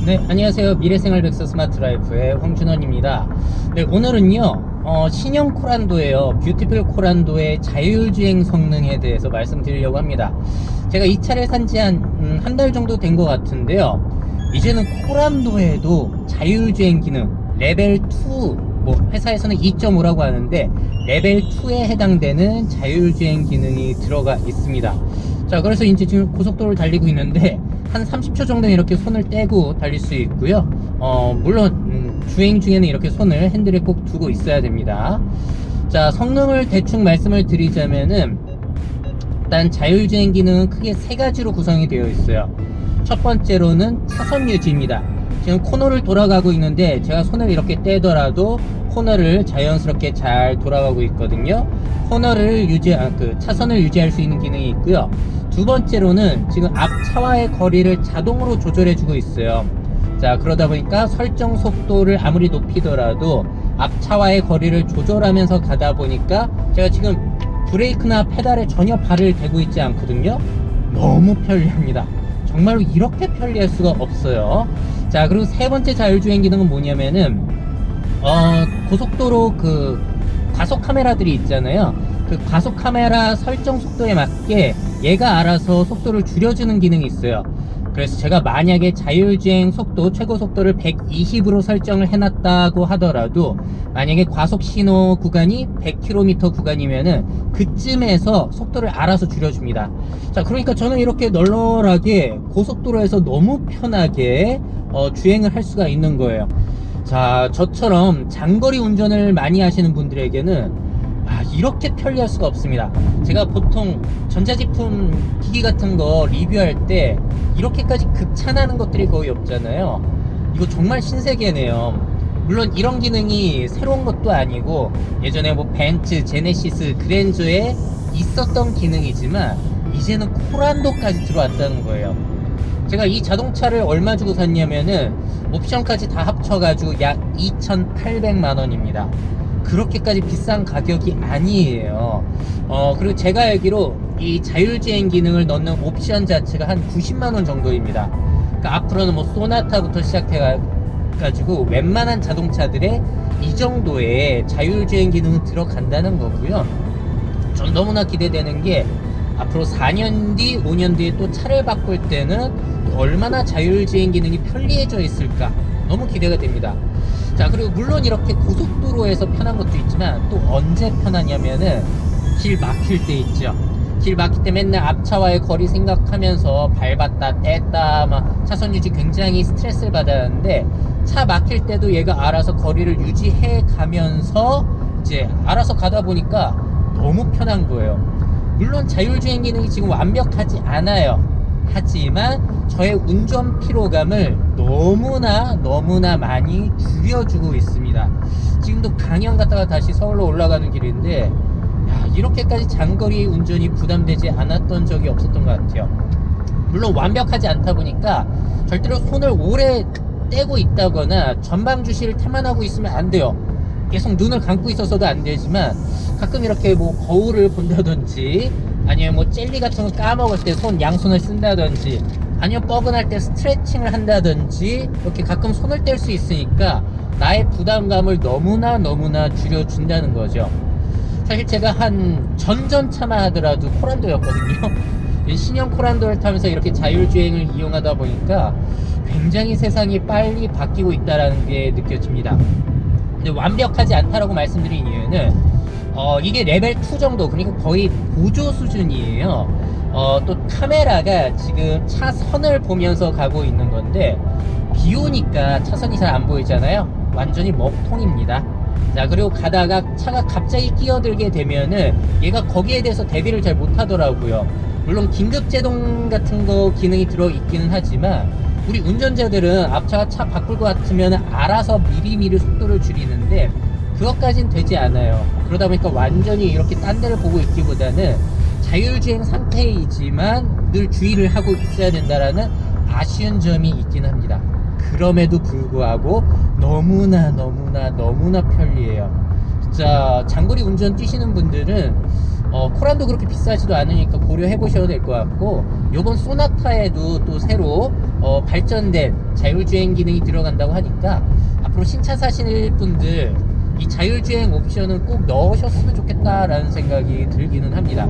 네, 안녕하세요. 미래생활백서 스마트라이프의 황준원입니다. 네, 오늘은요, 신형 코란도예요. 뷰티풀 코란도의 자율주행 성능에 대해서 말씀드리려고 합니다. 제가 이 차를 산 지 한 달 정도 된 것 같은데요. 이제는 코란도에도 자율주행 기능, 레벨 2, 뭐, 회사에서는 2.5라고 하는데, 레벨 2에 해당되는 자율주행 기능이 들어가 있습니다. 자, 그래서 이제 지금 고속도로를 달리고 있는데, 한 30초 정도 이렇게 손을 떼고 달릴 수 있고요. 물론 주행 중에는 이렇게 손을 핸들에 꼭 두고 있어야 됩니다. 자, 성능을 대충 말씀을 드리자면은 일단 자율주행 기능은 크게 세 가지로 구성이 되어 있어요. 첫 번째로는 차선 유지입니다. 지금 코너를 돌아가고 있는데 제가 손을 이렇게 떼더라도 코너를 자연스럽게 잘 돌아가고 있거든요. 코너를 차선을 유지할 수 있는 기능이 있고요. 두 번째로는 지금 앞 차와의 거리를 자동으로 조절해 주고 있어요. 자, 그러다 보니까 설정 속도를 아무리 높이더라도 앞 차와의 거리를 조절하면서 가다 보니까 제가 지금 브레이크나 페달에 전혀 발을 대고 있지 않거든요. 너무 편리합니다. 정말로 이렇게 편리할 수가 없어요. 자, 그리고 세 번째 자율주행 기능은 뭐냐면은 고속도로 과속 카메라들이 있잖아요. 그 과속 카메라 설정 속도에 맞게 얘가 알아서 속도를 줄여주는 기능이 있어요. 그래서 제가 만약에 자율주행 속도, 최고 속도를 120으로 설정을 해놨다고 하더라도 만약에 과속 신호 구간이 100km 구간이면은 그쯤에서 속도를 알아서 줄여줍니다. 자, 그러니까 저는 이렇게 널널하게 고속도로에서 너무 편하게 주행을 할 수가 있는 거예요. 자, 저처럼 장거리 운전을 많이 하시는 분들에게는 이렇게 편리할 수가 없습니다. 제가 보통 전자제품 기기 같은 거 리뷰할 때 이렇게까지 극찬하는 것들이 거의 없잖아요. 이거 정말 신세계네요. 물론 이런 기능이 새로운 것도 아니고 예전에 뭐 벤츠, 제네시스, 그랜저에 있었던 기능이지만 이제는 코란도까지 들어왔다는 거예요. 제가 이 자동차를 얼마 주고 샀냐면은 옵션까지 다 합쳐가지고 약 2,800만 원입니다. 그렇게까지 비싼 가격이 아니에요. 그리고 제가 알기로 이 자율주행 기능을 넣는 옵션 자체가 한 90만 원 정도입니다. 그러니까 앞으로는 뭐 소나타부터 시작해가지고 웬만한 자동차들의 이 정도의 자율주행 기능은 들어간다는 거고요. 전 너무나 기대되는 게 앞으로 4년 뒤, 5년 뒤에 또 차를 바꿀 때는 얼마나 자율주행 기능이 편리해져 있을까 너무 기대가 됩니다. 자, 그리고 물론 이렇게 고속도로에서 편한 것도 있지만 또 언제 편하냐면은 길 막힐 때 있죠. 길 막힐 때 맨날 앞차와의 거리 생각하면서 밟았다 뗐다 막 차선 유지 굉장히 스트레스를 받았는데 차 막힐 때도 얘가 알아서 거리를 유지해 가면서 이제 알아서 가다 보니까 너무 편한 거예요. 물론 자율주행 기능이 지금 완벽하지 않아요. 하지만 저의 운전 피로감을 너무나 많이 줄여주고 있습니다. 지금도 강연 갔다가 다시 서울로 올라가는 길인데 이렇게까지 장거리 운전이 부담되지 않았던 적이 없었던 것 같아요. 물론 완벽하지 않다 보니까 절대로 손을 오래 떼고 있다거나 전방 주시를 탐안하고 있으면 안 돼요. 계속 눈을 감고 있어서도 안 되지만 가끔 이렇게 뭐 거울을 본다든지 아니면 뭐 젤리 같은 거 까먹을 때 양손을 쓴다든지 아니면 뻐근할 때 스트레칭을 한다든지 이렇게 가끔 손을 뗄 수 있으니까 나의 부담감을 너무나 줄여준다는 거죠. 사실 제가 한 전전차만 하더라도 코란도였거든요. 신형 코란도를 타면서 이렇게 자율주행을 이용하다 보니까 굉장히 세상이 빨리 바뀌고 있다는 게 느껴집니다. 근데 완벽하지 않다라고 말씀드린 이유는 이게 레벨 2 정도, 그러니까 거의 보조 수준이에요. 또 카메라가 지금 차선을 보면서 가고 있는 건데 비 오니까 차선이 잘 안 보이잖아요. 완전히 먹통입니다. 자, 그리고 가다가 차가 갑자기 끼어들게 되면은 얘가 거기에 대해서 대비를 잘 못하더라고요. 물론 긴급제동 같은 거 기능이 들어있기는 하지만 우리 운전자들은 앞차가 차 바꿀 것 같으면 알아서 미리미리 속도를 줄이는데 그것까진 되지 않아요. 그러다 보니까 완전히 이렇게 딴 데를 보고 있기보다는 자율주행 상태이지만 늘 주의를 하고 있어야 된다라는 아쉬운 점이 있긴 합니다. 그럼에도 불구하고 너무나 편리해요. 진짜 장거리 운전 뛰시는 분들은 코란도 그렇게 비싸지도 않으니까 고려해 보셔도 될 것 같고, 요번 소나타에도 또 새로 발전된 자율주행 기능이 들어간다고 하니까 앞으로 신차 사실 분들 이 자율주행 옵션은 꼭 넣으셨으면 좋겠다라는 생각이 들기는 합니다.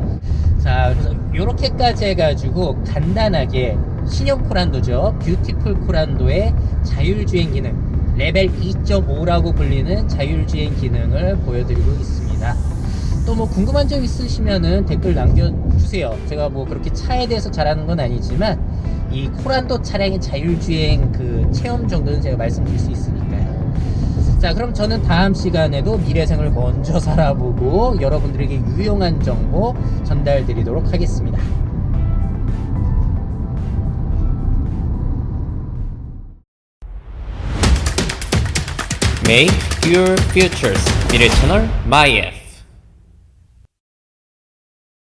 자, 그래서 요렇게까지 해가지고 간단하게 신형 코란도죠, 뷰티풀 코란도의 자율주행 기능 레벨 2.5라고 불리는 자율주행 기능을 보여드리고 있습니다. 또 뭐 궁금한 점 있으시면은 댓글 남겨주세요. 제가 뭐 그렇게 차에 대해서 잘하는 건 아니지만 이 코란도 차량의 자율주행 그 체험 정도는 제가 말씀드릴 수 있으니까요. 자, 그럼 저는 다음 시간에도 미래생을 먼저 살아보고 여러분들에게 유용한 정보 전달드리도록 하겠습니다. Make your futures. 미래 채널 마이F.